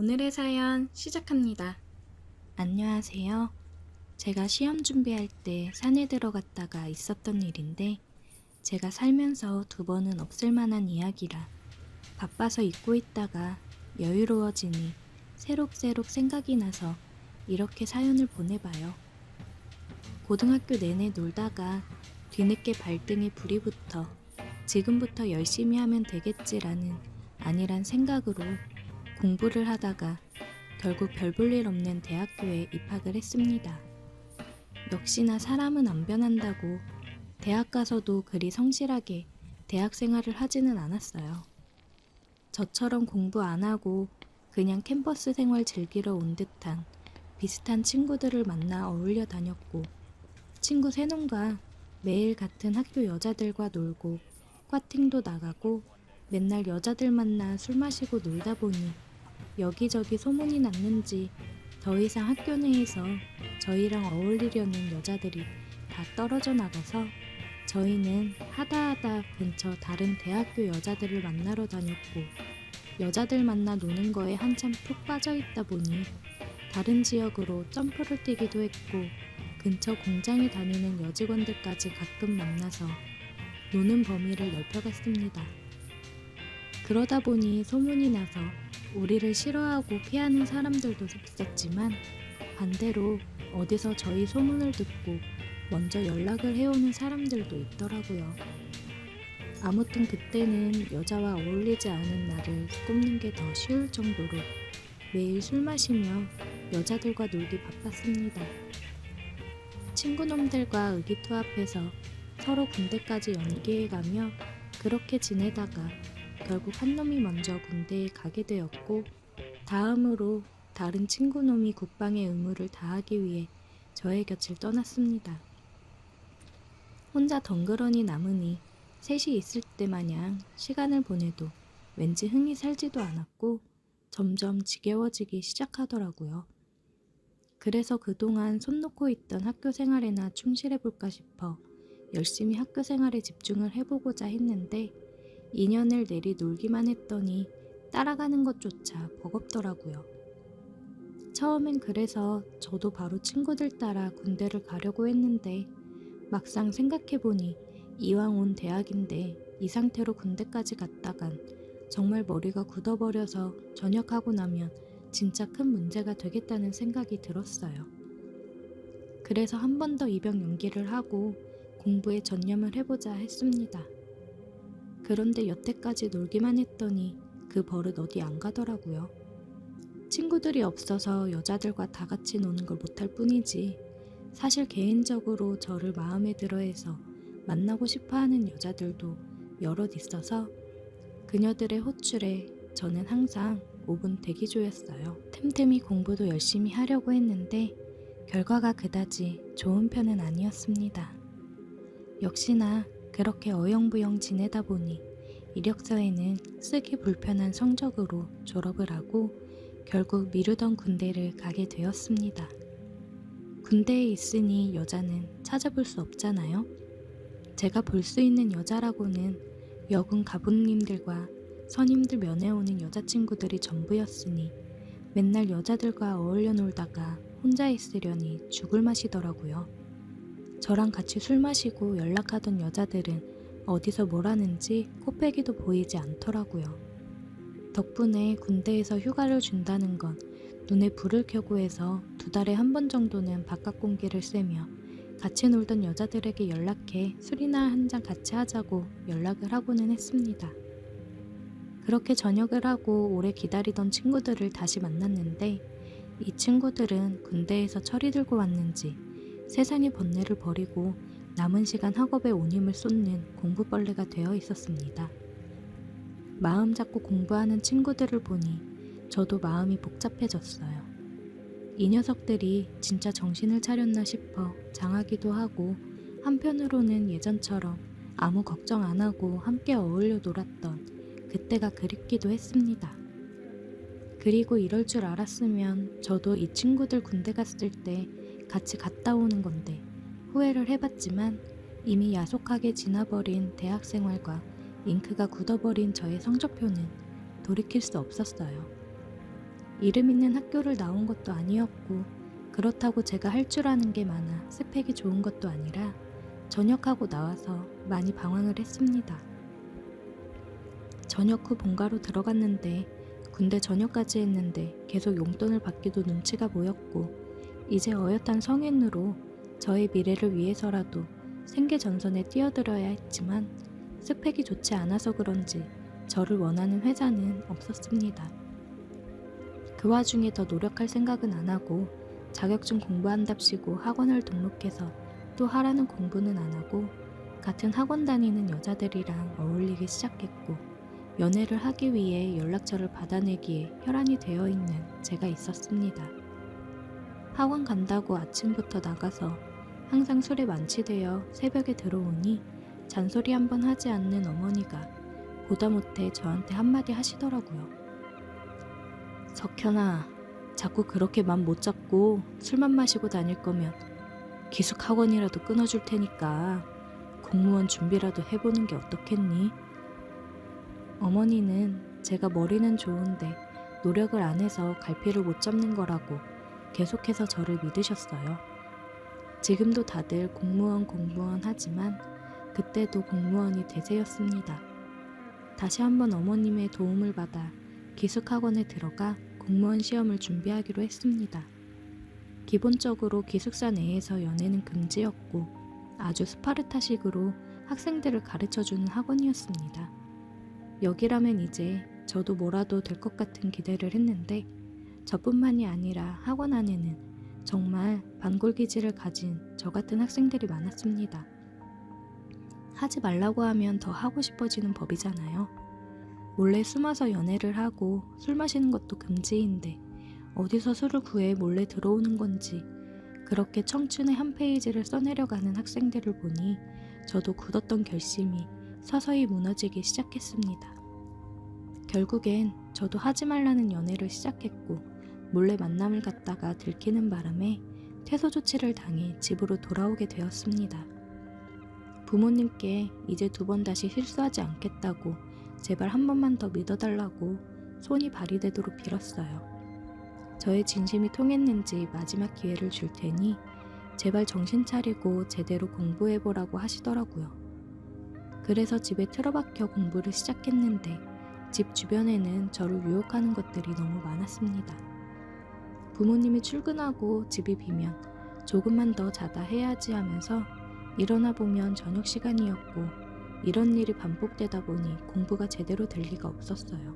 오늘의 사연 시작합니다. 안녕하세요. 제가 시험 준비할 때 산에 들어갔다가 있었던 일인데 제가 살면서 2번은 없을 만한 이야기라 바빠서 잊고 있다가 여유로워지니 새록새록 생각이 나서 이렇게 사연을 보내봐요. 고등학교 내내 놀다가 뒤늦게 발등에 불이 붙어 지금부터 열심히 하면 되겠지라는 안일한 생각으로 공부를 하다가 결국 별 볼 일 없는 대학교에 입학을 했습니다. 역시나 사람은 안 변한다고 대학 가서도 그리 성실하게 대학 생활을 하지는 않았어요. 저처럼 공부 안 하고 그냥 캠퍼스 생활 즐기러 온 듯한 비슷한 친구들을 만나 어울려 다녔고 친구 3놈과 매일 같은 학교 여자들과 놀고 과팅도 나가고 맨날 여자들 만나 술 마시고 놀다 보니 여기저기 소문이 났는지 더 이상 학교 내에서 저희랑 어울리려는 여자들이 다 떨어져 나가서 저희는 하다하다 근처 다른 대학교 여자들을 만나러 다녔고 여자들 만나 노는 거에 한참 푹 빠져 있다 보니 다른 지역으로 점프를 뛰기도 했고 근처 공장에 다니는 여직원들까지 가끔 만나서 노는 범위를 넓혀갔습니다. 그러다 보니 소문이 나서 우리를 싫어하고 피하는 사람들도 있었지만 반대로 어디서 저희 소문을 듣고 먼저 연락을 해오는 사람들도 있더라고요. 아무튼 그때는 여자와 어울리지 않은 나를 꼽는 게 더 쉬울 정도로 매일 술 마시며 여자들과 놀기 바빴습니다. 친구놈들과 의기투합해서 서로 군대까지 연기해가며 그렇게 지내다가 결국 한 놈이 먼저 군대에 가게 되었고 다음으로 다른 친구놈이 국방의 의무를 다하기 위해 저의 곁을 떠났습니다. 혼자 덩그러니 남으니 셋이 있을 때 마냥 시간을 보내도 왠지 흥이 살지도 않았고 점점 지겨워지기 시작하더라고요. 그래서 그동안 손 놓고 있던 학교 생활에나 충실해볼까 싶어 열심히 학교 생활에 집중을 해보고자 했는데 2년을 내리 놀기만 했더니 따라가는 것조차 버겁더라고요. 처음엔 그래서 저도 바로 친구들 따라 군대를 가려고 했는데 막상 생각해보니 이왕 온 대학인데 이 상태로 군대까지 갔다간 정말 머리가 굳어버려서 전역하고 나면 진짜 큰 문제가 되겠다는 생각이 들었어요. 그래서 한 번 더 입영 연기를 하고 공부에 전념을 해보자 했습니다. 그런데 여태까지 놀기만 했더니 그 버릇 어디 안 가더라고요. 친구들이 없어서 여자들과 다 같이 노는 걸 못할 뿐이지 사실 개인적으로 저를 마음에 들어해서 만나고 싶어하는 여자들도 여럿 있어서 그녀들의 호출에 저는 항상 5분 대기조였어요. 템템이 공부도 열심히 하려고 했는데 결과가 그다지 좋은 편은 아니었습니다. 역시나 그렇게 어영부영 지내다 보니 이력서에는 쓰기 불편한 성적으로 졸업을 하고 결국 미루던 군대를 가게 되었습니다. 군대에 있으니 여자는 찾아볼 수 없잖아요. 제가 볼 수 있는 여자라고는 여군 가부님들과 선임들 면회 오는 여자친구들이 전부였으니 맨날 여자들과 어울려 놀다가 혼자 있으려니 죽을 맛이더라고요. 저랑 같이 술 마시고 연락하던 여자들은 어디서 뭘 하는지 코빼기도 보이지 않더라고요. 덕분에 군대에서 휴가를 준다는 건 눈에 불을 켜고 해서 2달에 한 번 정도는 바깥 공기를 쐬며 같이 놀던 여자들에게 연락해 술이나 한 잔 같이 하자고 연락을 하고는 했습니다. 그렇게 전역을 하고 오래 기다리던 친구들을 다시 만났는데 이 친구들은 군대에서 철이 들고 왔는지 세상의 번뇌를 버리고 남은 시간 학업에 온 힘을 쏟는 공부벌레가 되어 있었습니다. 마음 잡고 공부하는 친구들을 보니 저도 마음이 복잡해졌어요. 이 녀석들이 진짜 정신을 차렸나 싶어 장하기도 하고 한편으로는 예전처럼 아무 걱정 안 하고 함께 어울려 놀았던 그때가 그립기도 했습니다. 그리고 이럴 줄 알았으면 저도 이 친구들 군대 갔을 때 같이 갔다 오는 건데 후회를 해봤지만 이미 야속하게 지나버린 대학생활과 잉크가 굳어버린 저의 성적표는 돌이킬 수 없었어요. 이름 있는 학교를 나온 것도 아니었고 그렇다고 제가 할 줄 아는 게 많아 스펙이 좋은 것도 아니라 전역하고 나와서 많이 방황을 했습니다. 전역 후 본가로 들어갔는데 군대 전역까지 했는데 계속 용돈을 받기도 눈치가 보였고 이제 어엿한 성인으로 저의 미래를 위해서라도 생계전선에 뛰어들어야 했지만 스펙이 좋지 않아서 그런지 저를 원하는 회사는 없었습니다. 그 와중에 더 노력할 생각은 안 하고 자격증 공부한답시고 학원을 등록해서 또 하라는 공부는 안 하고 같은 학원 다니는 여자들이랑 어울리기 시작했고 연애를 하기 위해 연락처를 받아내기에 혈안이 되어 있는 제가 있었습니다. 학원 간다고 아침부터 나가서 항상 술에 만취되어 새벽에 들어오니 잔소리 한번 하지 않는 어머니가 보다 못해 저한테 한마디 하시더라고요. 석현아, 자꾸 그렇게 맘 못 잡고 술만 마시고 다닐 거면 기숙 학원이라도 끊어줄 테니까 공무원 준비라도 해보는 게 어떻겠니? 어머니는 제가 머리는 좋은데 노력을 안 해서 갈피를 못 잡는 거라고 계속해서 저를 믿으셨어요. 지금도 다들 공무원 하지만 그때도 공무원이 대세였습니다. 다시 한번 어머님의 도움을 받아 기숙학원에 들어가 공무원 시험을 준비하기로 했습니다. 기본적으로 기숙사 내에서 연애는 금지였고 아주 스파르타식으로 학생들을 가르쳐주는 학원이었습니다. 여기라면 이제 저도 뭐라도 될 것 같은 기대를 했는데 저뿐만이 아니라 학원 안에는 정말 반골기질을 가진 저 같은 학생들이 많았습니다. 하지 말라고 하면 더 하고 싶어지는 법이잖아요. 몰래 숨어서 연애를 하고 술 마시는 것도 금지인데 어디서 술을 구해 몰래 들어오는 건지 그렇게 청춘의 한 페이지를 써내려가는 학생들을 보니 저도 굳었던 결심이 서서히 무너지기 시작했습니다. 결국엔 저도 하지 말라는 연애를 시작했고 몰래 만남을 갖다가 들키는 바람에 퇴소 조치를 당해 집으로 돌아오게 되었습니다. 부모님께 이제 2번 다시 실수하지 않겠다고 제발 한 번만 더 믿어달라고 손이 발이 되도록 빌었어요. 저의 진심이 통했는지 마지막 기회를 줄 테니 제발 정신 차리고 제대로 공부해보라고 하시더라고요. 그래서 집에 틀어박혀 공부를 시작했는데 집 주변에는 저를 유혹하는 것들이 너무 많았습니다. 부모님이 출근하고 집이 비면 조금만 더 자다 해야지 하면서 일어나 보면 저녁 시간이었고 이런 일이 반복되다 보니 공부가 제대로 될 리가 없었어요.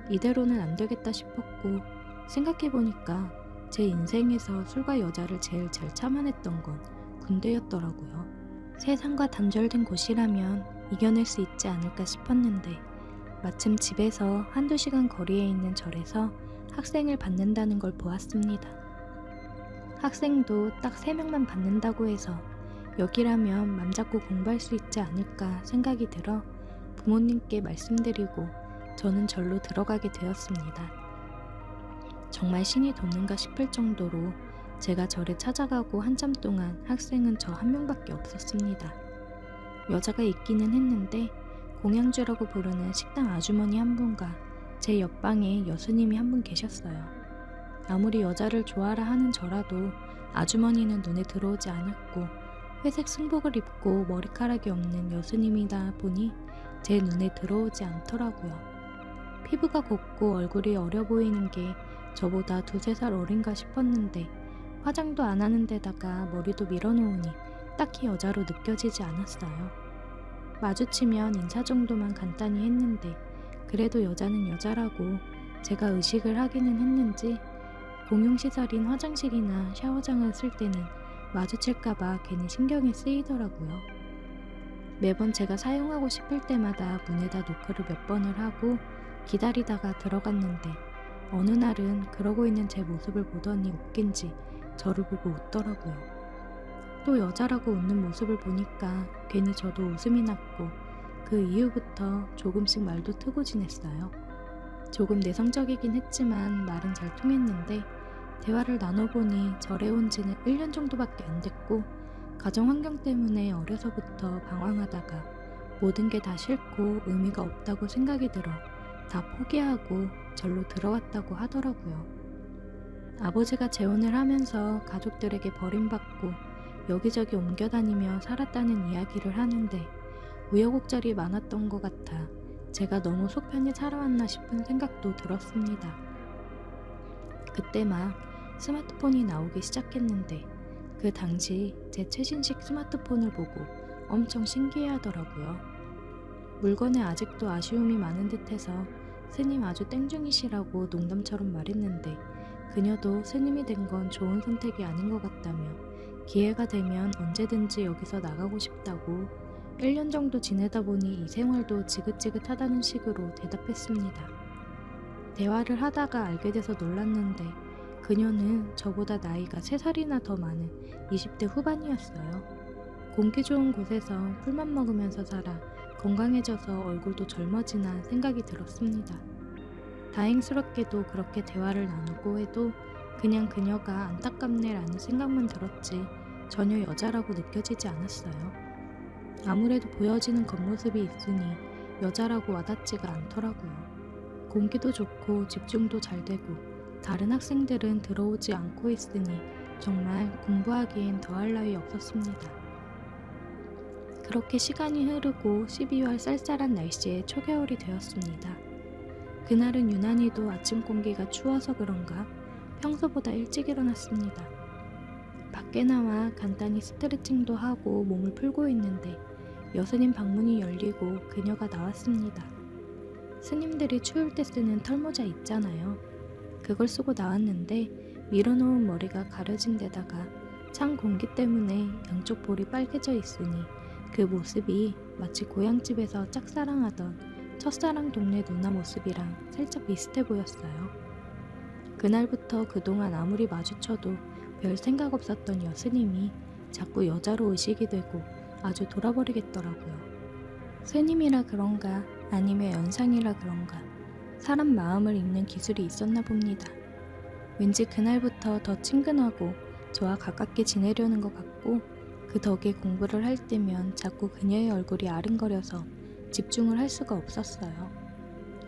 이대로는 안 되겠다 싶었고 생각해보니까 제 인생에서 술과 여자를 제일 잘 참아냈던 건 군대였더라고요. 세상과 단절된 곳이라면 이겨낼 수 있지 않을까 싶었는데 마침 집에서 1~2시간 거리에 있는 절에서 학생을 받는다는 걸 보았습니다. 학생도 딱 3명만 받는다고 해서 여기라면 맘잡고 공부할 수 있지 않을까 생각이 들어 부모님께 말씀드리고 저는 절로 들어가게 되었습니다. 정말 신이 돕는가 싶을 정도로 제가 절에 찾아가고 한참 동안 학생은 저 한 명밖에 없었습니다. 여자가 있기는 했는데 공양주라고 부르는 식당 아주머니 한 분과 제 옆방에 여수님이 한 분 계셨어요. 아무리 여자를 좋아라 하는 저라도 아주머니는 눈에 들어오지 않았고 회색 승복을 입고 머리카락이 없는 여수님이다 보니 제 눈에 들어오지 않더라고요. 피부가 곱고 얼굴이 어려 보이는 게 저보다 2~3살 어린가 싶었는데 화장도 안 하는 데다가 머리도 밀어놓으니 딱히 여자로 느껴지지 않았어요. 마주치면 인사 정도만 간단히 했는데 그래도 여자는 여자라고 제가 의식을 하기는 했는지 공용시설인 화장실이나 샤워장을 쓸 때는 마주칠까봐 괜히 신경이 쓰이더라고요. 매번 제가 사용하고 싶을 때마다 문에다 노크를 몇 번을 하고 기다리다가 들어갔는데 어느 날은 그러고 있는 제 모습을 보더니 웃긴지 저를 보고 웃더라고요. 또 여자라고 웃는 모습을 보니까 괜히 저도 웃음이 났고 그 이후부터 조금씩 말도 트고 지냈어요. 조금 내성적이긴 했지만 말은 잘 통했는데 대화를 나눠보니 절에 온 지는 1년 정도밖에 안 됐고 가정 환경 때문에 어려서부터 방황하다가 모든 게 다 싫고 의미가 없다고 생각이 들어 다 포기하고 절로 들어왔다고 하더라고요. 아버지가 재혼을 하면서 가족들에게 버림받고 여기저기 옮겨다니며 살았다는 이야기를 하는데 우여곡절이 많았던 것 같아 제가 너무 속편히 살아왔나 싶은 생각도 들었습니다. 그때 막 스마트폰이 나오기 시작했는데 그 당시 제 최신식 스마트폰을 보고 엄청 신기해하더라고요. 물건에 아직도 아쉬움이 많은 듯해서 스님 아주 땡중이시라고 농담처럼 말했는데 그녀도 스님이 된 건 좋은 선택이 아닌 것 같다며 기회가 되면 언제든지 여기서 나가고 싶다고 1년 정도 지내다 보니 이 생활도 지긋지긋하다는 식으로 대답했습니다. 대화를 하다가 알게 돼서 놀랐는데 그녀는 저보다 나이가 3살이나 더 많은 20대 후반이었어요. 공기 좋은 곳에서 풀만 먹으면서 살아 건강해져서 얼굴도 젊어지나 생각이 들었습니다. 다행스럽게도 그렇게 대화를 나누고 해도 그냥 그녀가 안타깝네라는 생각만 들었지 전혀 여자라고 느껴지지 않았어요. 아무래도 보여지는 겉모습이 있으니 여자라고 와닿지가 않더라고요. 공기도 좋고 집중도 잘 되고 다른 학생들은 들어오지 않고 있으니 정말 공부하기엔 더할 나위 없었습니다. 그렇게 시간이 흐르고 12월 쌀쌀한 날씨에 초겨울이 되었습니다. 그날은 유난히도 아침 공기가 추워서 그런가 평소보다 일찍 일어났습니다. 밖에 나와 간단히 스트레칭도 하고 몸을 풀고 있는데 여스님 방문이 열리고 그녀가 나왔습니다. 스님들이 추울 때 쓰는 털모자 있잖아요. 그걸 쓰고 나왔는데 밀어놓은 머리가 가려진 데다가 찬 공기 때문에 양쪽 볼이 빨개져 있으니 그 모습이 마치 고향집에서 짝사랑하던 첫사랑 동네 누나 모습이랑 살짝 비슷해 보였어요. 그날부터 그동안 아무리 마주쳐도 별 생각 없었던 여스님이 자꾸 여자로 의식이 되고 아주 돌아버리겠더라고요. 스님이라 그런가 아니면 연상이라 그런가 사람 마음을 읽는 기술이 있었나 봅니다. 왠지 그날부터 더 친근하고 저와 가깝게 지내려는 것 같고 그 덕에 공부를 할 때면 자꾸 그녀의 얼굴이 아른거려서 집중을 할 수가 없었어요.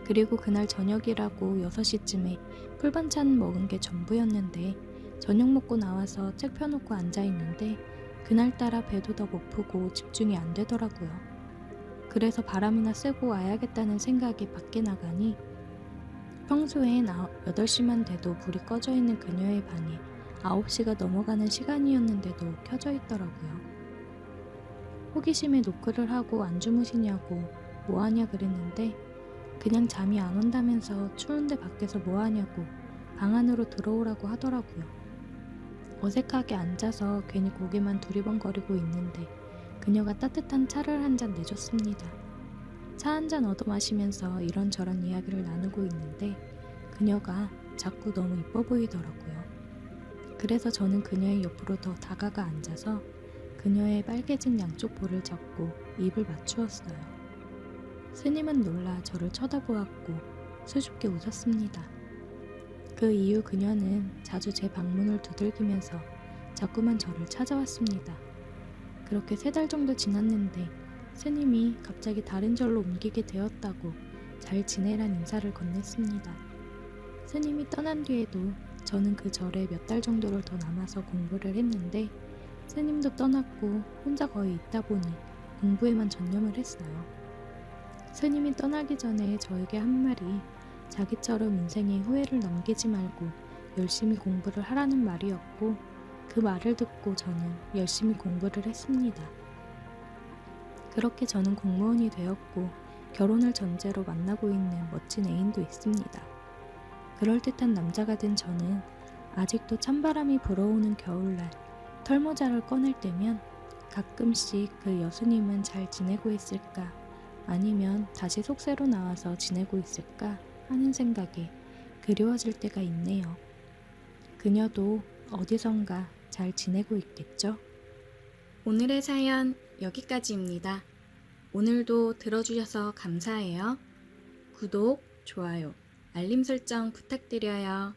그리고 그날 저녁이라고 6시쯤에 풀반찬 먹은 게 전부였는데 저녁 먹고 나와서 책 펴놓고 앉아있는데 그날따라 배도 더 고프고 집중이 안 되더라고요. 그래서 바람이나 쐬고 와야겠다는 생각에 밖에 나가니 평소엔 8시만 돼도 불이 꺼져 있는 그녀의 방에 9시가 넘어가는 시간이었는데도 켜져 있더라고요. 호기심에 노크를 하고 안 주무시냐고 뭐하냐 그랬는데 그냥 잠이 안 온다면서 추운데 밖에서 뭐하냐고 방 안으로 들어오라고 하더라고요. 어색하게 앉아서 괜히 고개만 두리번거리고 있는데 그녀가 따뜻한 차를 한 잔 내줬습니다. 차 한 잔 얻어 마시면서 이런저런 이야기를 나누고 있는데 그녀가 자꾸 너무 이뻐 보이더라고요. 그래서 저는 그녀의 옆으로 더 다가가 앉아서 그녀의 빨개진 양쪽 볼을 잡고 입을 맞추었어요. 스님은 놀라 저를 쳐다보았고 수줍게 웃었습니다. 그 이후 그녀는 자주 제 방문을 두들기면서 자꾸만 저를 찾아왔습니다. 그렇게 3달 정도 지났는데 스님이 갑자기 다른 절로 옮기게 되었다고 잘 지내란 인사를 건넸습니다. 스님이 떠난 뒤에도 저는 그 절에 몇 달 정도를 더 남아서 공부를 했는데 스님도 떠났고 혼자 거의 있다 보니 공부에만 전념을 했어요. 스님이 떠나기 전에 저에게 한 말이 자기처럼 인생에 후회를 남기지 말고 열심히 공부를 하라는 말이었고 그 말을 듣고 저는 열심히 공부를 했습니다. 그렇게 저는 공무원이 되었고 결혼을 전제로 만나고 있는 멋진 애인도 있습니다. 그럴듯한 남자가 된 저는 아직도 찬바람이 불어오는 겨울날 털모자를 꺼낼 때면 가끔씩 그 여수님은 잘 지내고 있을까 아니면 다시 속세로 나와서 지내고 있을까 하는 생각에 그리워질 때가 있네요. 그녀도 어디선가 잘 지내고 있겠죠? 오늘의 사연 여기까지입니다. 오늘도 들어주셔서 감사해요. 구독, 좋아요, 알림 설정 부탁드려요.